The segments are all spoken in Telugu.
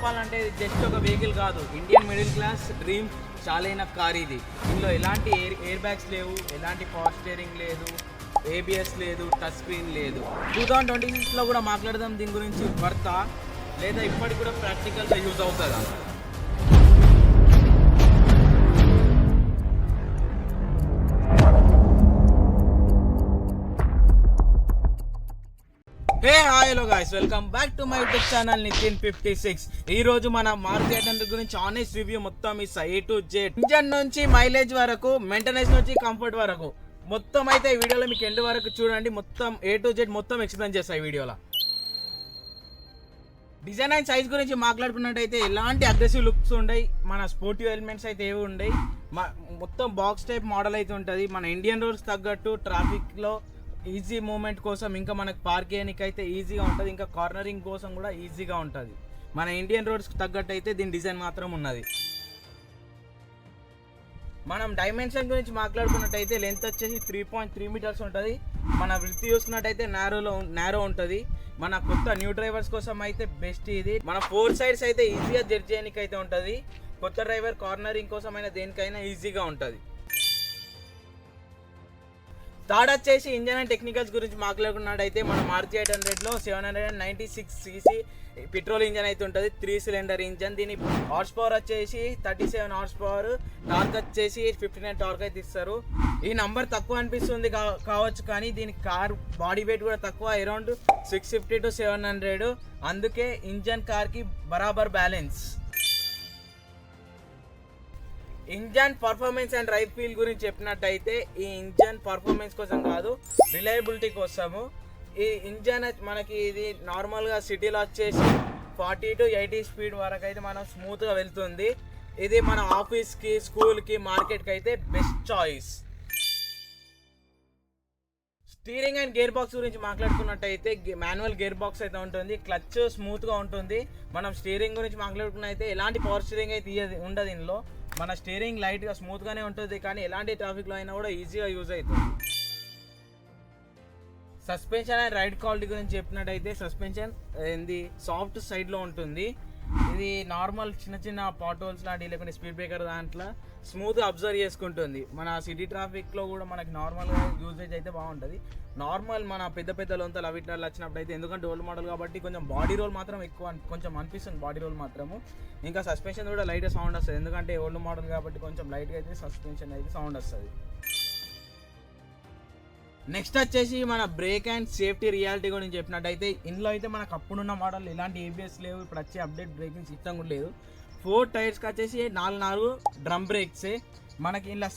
చెప్పాలంటే ఇది జస్ట్ ఒక వెహికల్ కాదు, ఇండియన్ మిడిల్ క్లాస్ డ్రీమ్ చాలైన కార్ ఇది. ఇందులో ఎలాంటి ఎయిర్ బ్యాగ్స్ లేవు, ఎలాంటి పవర్ స్టీరింగ్ లేదు, ఏబిఎస్ లేదు, టచ్ స్క్రీన్ లేదు. 2026లో కూడా మాట్లాడదాం దీని గురించి. వర్తా లేదా ఇప్పటికి కూడా ప్రాక్టికల్గా యూజ్ అవుతుందా? Hey hello guys, welcome back to my YouTube channel Nitin56. ఈ రోజు మన మారుతి 800 గురించి ఆనెస్ట్ రివ్యూ మొత్తం ఇస్తా, A to Z. ఇంజన్ నుంచి మైలేజ్ వరకు, మెయింటెనెన్స్ నుంచి కంఫర్ట్ వరకు మొత్తం అయితే ఈ వీడియోలో మీకు ఎండ్ వరకు చూడండి. మొత్తం A to Z మొత్తం ఎక్స్ప్లెయిన్ చేస్తా ఈ వీడియోలో. డిజైన్ అండ్ సైజ్ గురించి మాట్లాడుకున్నట్టయితే ఎలాంటి అగ్రెసివ్ లుక్స్ ఉండయి, మన స్పోర్టివ్ ఎలిమెంట్స్ అయితే ఏవి ఉండయి. మొత్తం బాక్స్ టైప్ మోడల్ అయితే ఉంటుంది. మన ఇండియన్ రోడ్స్ తగ్గట్టు ట్రాఫిక్లో ఈజీ మూమెంట్ కోసం, ఇంకా మనకు పార్క్ చేయడానికి అయితే ఈజీగా ఉంటుంది, ఇంకా కార్నరింగ్ కోసం కూడా ఈజీగా ఉంటుంది. మన ఇండియన్ రోడ్స్కి తగ్గట్టు అయితే దీని డిజైన్ మాత్రం ఉన్నది. మనం డైమెన్షన్ గురించి మాట్లాడుకున్నట్టయితే లెంత్ వచ్చేసి 3.3 మీటర్స్ ఉంటుంది. మన వృత్తి చూసుకున్నట్టయితే నేరో ఉంటుంది. మన కొత్త న్యూ డ్రైవర్స్ కోసం అయితే బెస్ట్ ఇది. మన 4 సైడ్స్ అయితే ఈజీగా జడ్జ్ చేయడానికి అయితే ఉంటుంది. కొత్త డ్రైవర్ కార్నరింగ్ కోసం అయినా దేనికైనా ఈజీగా ఉంటుంది. థర్డ్ వచ్చేసి ఇంజన్ అండ్ టెక్నికల్స్ గురించి మాట్లాడుకున్నట్టయితే మన మారుతి 800లో 796cc పెట్రోల్ ఇంజన్ అయితే ఉంటుంది. 3 సిలిండర్ ఇంజన్. దీని హార్స్ పవర్ వచ్చేసి 37 హార్స్ పవర్, టార్క్ వచ్చేసి 59 టార్క్ అయితే ఇస్తారు. ఈ నంబర్ తక్కువ అనిపిస్తుంది కావచ్చు, కానీ దీని కార్ బాడీ వెయిట్ కూడా తక్కువ, అరౌండ్ 650 to 700. అందుకే ఇంజన్ కార్కి బరాబర్ balance. Engine performance and ride feel గురించి చెప్పినట్టయితే ఈ ఇంజన్ పర్ఫార్మెన్స్ కోసం కాదు, రిలయబిలిటీ కోసము. ఈ ఇంజన్ మనకి ఇది నార్మల్గా సిటీలో వచ్చేసి 40 to 80 స్పీడ్ వరకు అయితే మనం స్మూత్గా వెళ్తుంది. ఇది మన ఆఫీస్కి, స్కూల్కి, మార్కెట్కి అయితే best choice. Steering and gear box గురించి మాట్లాడుకున్నట్టయితే మాన్యువల్ గేర్ బాక్స్ అయితే ఉంటుంది. క్లచ్ స్మూత్గా ఉంటుంది. మనం స్టీరింగ్ గురించి మాట్లాడుకున్నట్టయితే ఎలాంటి పవర్ స్టీరింగ్ అయితే ఉండదు దీనిలో. మన స్టీరింగ్ లైట్గా స్మూత్గానే ఉంటుంది, కానీ ఎలాంటి ట్రాఫిక్లో అయినా కూడా ఈజీగా యూజ్ అవుతుంది. సస్పెన్షన్ అండ్ రైడ్ క్వాలిటీ గురించి చెప్పినట్టయితే సస్పెన్షన్ ఏంది సాఫ్ట్ సైడ్లో ఉంటుంది. ఇది నార్మల్ చిన్న చిన్న పాట్ హోల్స్ లాంటి, లేకుంటే స్పీడ్ బ్రేకర్ దాంట్లో స్మూత్గా అబ్జర్వ్ చేసుకుంటుంది. మన సిటీ ట్రాఫిక్లో కూడా మనకి నార్మల్గా యూజేజ్ అయితే బాగుంటుంది. నార్మల్ మన పెద్ద పెద్ద లొంతలు అవిట్లో వచ్చినప్పుడు అయితే, ఎందుకంటే ఓల్డ్ మోడల్ కాబట్టి కొంచెం బాడీ రోల్ మాత్రం ఎక్కువ కొంచెం అనిపిస్తుంది, బాడీ రోల్ మాత్రము. ఇంకా సస్పెన్షన్ కూడా లైట్గా సౌండ్ వస్తుంది, ఎందుకంటే ఓల్డ్ మోడల్ కాబట్టి కొంచెం లైట్గా అయితే సస్పెన్షన్ అయితే సౌండ్ వస్తుంది. నెక్స్ట్ వచ్చేసి మన బ్రేక్ అండ్ సేఫ్టీ రియాలిటీ గురించి చెప్పినట్టయితే ఇందులో అయితే మనకు అప్పుడున్న మోడల్ ఎలాంటి ఏబిఎస్ లేవు, ఇప్పుడు వచ్చే అప్డేట్ బ్రేకింగ్ సిస్టమ్ కూడా లేదు. 4 టైర్స్కి వచ్చేసి 4 డ్రమ్ బ్రేక్సే. మనకి ఇలా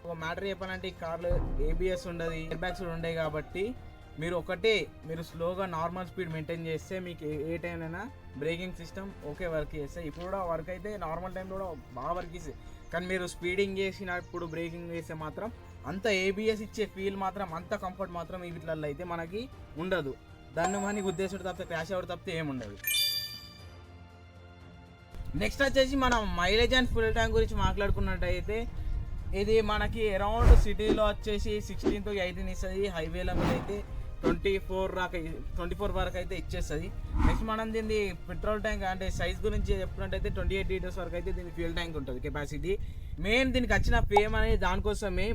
ఒక మ్యాటర్ చెప్పాలంటే ఈ కార్లో ఏబిఎస్ ఉండదు, ఎయిర్ బ్యాగ్స్ కూడా ఉండవు. కాబట్టి మీరు స్లోగా నార్మల్ స్పీడ్ మెయింటైన్ చేస్తే మీకు ఏ టైం అయినా బ్రేకింగ్ సిస్టమ్ ఓకే వర్క్ చేస్తాయి. ఇప్పుడు కూడా వర్క్ అయితే నార్మల్ టైంలో కూడా బాగా వర్క్ చేస్తాయి, కానీ మీరు స్పీడింగ్ చేసినప్పుడు బ్రేకింగ్ చేస్తే మాత్రం అంత ఏబిఎస్ ఇచ్చే ఫీల్ మాత్రం, అంత కంఫర్ట్ మాత్రం ఈ వీటిలలో అయితే మనకి ఉండదు. దాన్ని మనకి ఉద్దేశం తప్పితే, క్రాష్ అవ్వడం తప్పితే ఏముండదు. నెక్స్ట్ వచ్చేసి మనం మైలేజ్ అండ్ ఫుల్ ట్యాంక్ గురించి మాట్లాడుకున్నట్టయితే ఇది మనకి అరౌండ్ సిటీలో వచ్చేసి 16 to 18 ఇస్తుంది. హైవేల మీద అయితే 24 వరకు అయితే ఇచ్చేస్తుంది. నెక్స్ట్ మనం దీన్ని పెట్రోల్ ట్యాంక్ అంటే సైజ్ గురించి చెప్పుకున్నట్టయితే 28 లీటర్స్ వరకు అయితే దీని ఫ్యూల్ ట్యాంక్ ఉంటుంది కెపాసిటీ. మెయిన్ దీనికి వచ్చిన ఫేమ్ అనేది దానికోసమే.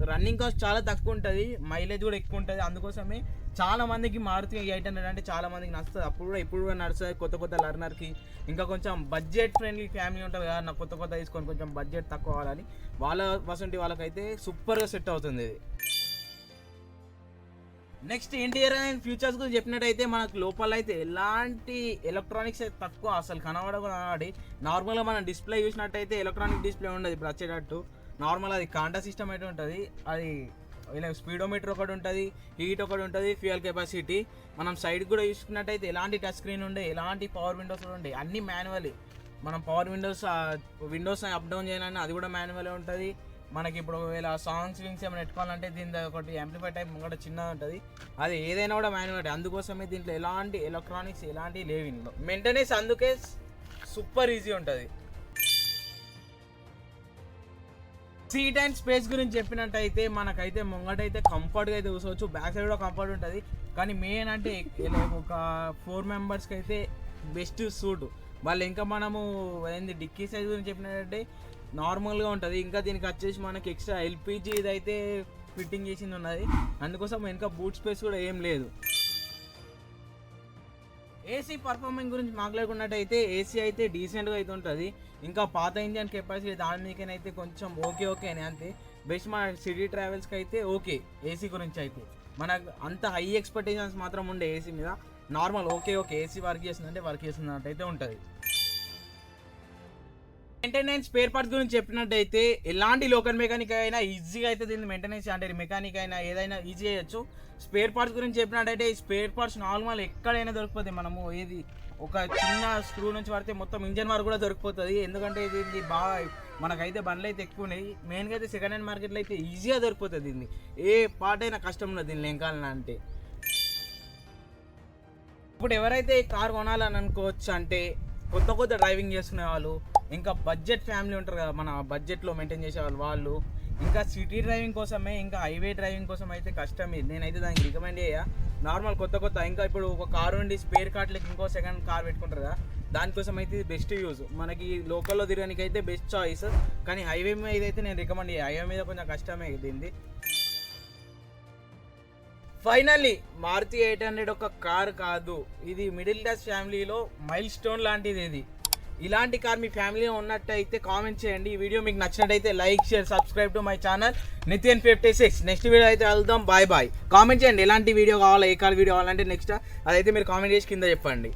రన్నింగ్ కాస్ట్ చాలా తక్కువ ఉంటుంది, మైలేజ్ కూడా ఎక్కువ ఉంటుంది. అందుకోసమే చాలా మందికి మారుతి 800 అంటే చాలా మందికి నచ్చుతుంది. ఇప్పుడు కూడా నడుస్తుంది కొత్త లర్నర్కి, ఇంకా కొంచెం బడ్జెట్ ఫ్రెండ్లీ ఫ్యామిలీ ఉంటుంది కదా, నాకు కొత్త తీసుకొని కొంచెం బడ్జెట్ తక్కువ కావాలని వాళ్ళకైతే సూపర్గా సెట్ అవుతుంది ఇది. నెక్స్ట్ ఇంటీరియర్ అండ్ ఫ్యూచర్స్ గురించి చెప్పినట్టయితే మనకు లోపల అయితే ఎలాంటి ఎలక్ట్రానిక్స్ అయితే తక్కువ, అసలు కనబడి నార్మల్గా మనం డిస్ప్లే చూసినట్టయితే ఎలక్ట్రానిక్ డిస్ప్లే ఉండదు ఇప్పుడు వచ్చేటట్టు. నార్మల్ అది కాంటా సిస్టమ్ అయితే ఉంటుంది. అది ఇలా స్పీడోమీటర్ ఒకటి ఉంటుంది, హీట్ ఒకటి ఉంటుంది, ఫ్యూయల్ కెపాసిటీ. మనం సైడ్ కూడా చూసుకున్నట్టయితే ఎలాంటి టచ్ స్క్రీన్ ఉండే, ఎలాంటి పవర్ విండోస్ కూడా ఉండే, అన్ని మాన్యువల్. మనం పవర్ విండోస్ అప్ డౌన్ చేయాలన్నా అది కూడా మాన్యువల్ ఉంటుంది. మనకి ఇప్పుడు ఒకవేళ సాంగ్స్ లింక్స్ ఏమైనా పెట్టుకోవాలంటే దీని ఒకటి యాంప్లిఫై టైప్ కూడా చిన్నది ఉంటుంది, అది ఏదైనా కూడా మాన్యువల్. అందుకోసమే దీంట్లో ఎలాంటి ఎలక్ట్రానిక్స్ ఎలాంటివి లేవు. ఇంట్లో మెయింటెనెన్స్ అందుకే సూపర్ ఈజీ ఉంటుంది. సీట్ అండ్ స్పేస్ గురించి చెప్పినట్టయితే మనకైతే ముంగటైతే కంఫర్ట్గా అయితే కూర్చోవచ్చు, బ్యాక్ సైడ్ కూడా కంఫర్ట్ ఉంటుంది. కానీ మెయిన్ అంటే ఒక 4 మెంబర్స్కి అయితే బెస్ట్ సూట్. వాళ్ళు ఇంకా మనము ఏంది డిక్కీ సైజ్ గురించి చెప్పినట్టే నార్మల్గా ఉంటుంది. ఇంకా దీనికి వచ్చేసి మనకి ఎక్స్ట్రా ఎల్పిజి ఇదైతే ఫిట్టింగ్ చేసింది ఉన్నది, అందుకోసం వెనక బూట్ స్పేస్ కూడా ఏం లేదు. ఏసీ పర్ఫార్మెన్స్ గురించి మాట్లాడుకున్నట్టయితే ఏసీ అయితే డీసెంట్గా అయితే ఉంటుంది. ఇంకా పాత ఇంజన్ కెపాసిటీ దాని మీకైతే కొంచెం ఓకే అని అంతే. బెస్ట్ మన సిటీ ట్రావెల్స్కి అయితే ఓకే. ఏసీ గురించి అయితే మనకు అంత హై ఎక్స్పెక్టేషన్స్ మాత్రం ఉండే ఏసీ మీద, నార్మల్ ఓకే ఏసీ వర్క్ చేస్తున్నట్టు అయితే ఉంటుంది. మెయింటెనెన్స్ స్పేర్ పార్ట్స్ గురించి చెప్పినట్టయితే ఎలాంటి లోకల్ మెకానిక్ అయినా ఈజీగా అయితే దీన్ని మెయింటెనెన్స్ అంటే మెకానిక్ అయినా ఏదైనా ఈజీ చేయొచ్చు. స్పేర్ పార్ట్స్ గురించి చెప్పినట్టయితే ఈ స్పేర్ పార్ట్స్ నార్మల్ ఎక్కడైనా దొరికిపోతాయి. మనము ఏది ఒక చిన్న స్క్రూ నుంచి పడితే మొత్తం ఇంజన్ వరకు కూడా దొరికిపోతుంది. ఎందుకంటే ఇది బాగా మనకైతే బండ్లు అయితే ఎక్కువ ఉన్నాయి. మెయిన్గా అయితే సెకండ్ హ్యాండ్ మార్కెట్లో అయితే ఈజీగా దొరికిపోతుంది. దీన్ని ఏ పార్ట్ అయినా కష్టం ఉన్నది దీన్ని ఎంకాలంటే. ఇప్పుడు ఎవరైతే ఈ కార్ కొనాలని అనుకోవచ్చు అంటే కొత్త డ్రైవింగ్ చేసుకునే వాళ్ళు, ఇంకా బడ్జెట్ ఫ్యామిలీ ఉంటారు కదా, మన బడ్జెట్లో మెయింటైన్ చేసే వాళ్ళు, ఇంకా సిటీ డ్రైవింగ్ కోసమే, ఇంకా హైవే డ్రైవింగ్ కోసం అయితే కష్టమే. నేనైతే దానికి రికమెండ్ చేయ. నార్మల్ కొత్త ఇంకా ఇప్పుడు ఒక కారు ఉండి స్పేర్ కార్ట్లకి ఇంకో సెకండ్ కార్ పెట్టుకుంటారు కదా, దానికోసం అయితే బెస్ట్ యూజ్. మనకి లోకల్లో తిరగడానికి అయితే బెస్ట్ చాయిస్. కానీ హైవే మీద అయితే నేను రికమెండ్ చేయ. హైవే మీద కొంచెం కష్టమే దీన్ని. ఫైనల్లీ మారుతి 800 ఒక కార్ కాదు, ఇది మిడిల్ క్లాస్ ఫ్యామిలీలో మైల్ స్టోన్ లాంటిది. ఇది ఇలాంటి కార్ మీ ఫ్యామిలీలో ఉన్నట్టయితే కామెంట్ చేయండి. ఈ వీడియో మీకు నచ్చినట్టయితే like, share, subscribe to my channel Nitin 56. Next video అయితే వెళ్దాం. బాయ్. కామెంట్ చేయండి ఎలాంటి వీడియో కావాలా, ఏ కార్ వీడియో కావాలంటే నెక్స్ట్ అదైతే మీరు కామెంట్ చేసి కింద చెప్పండి.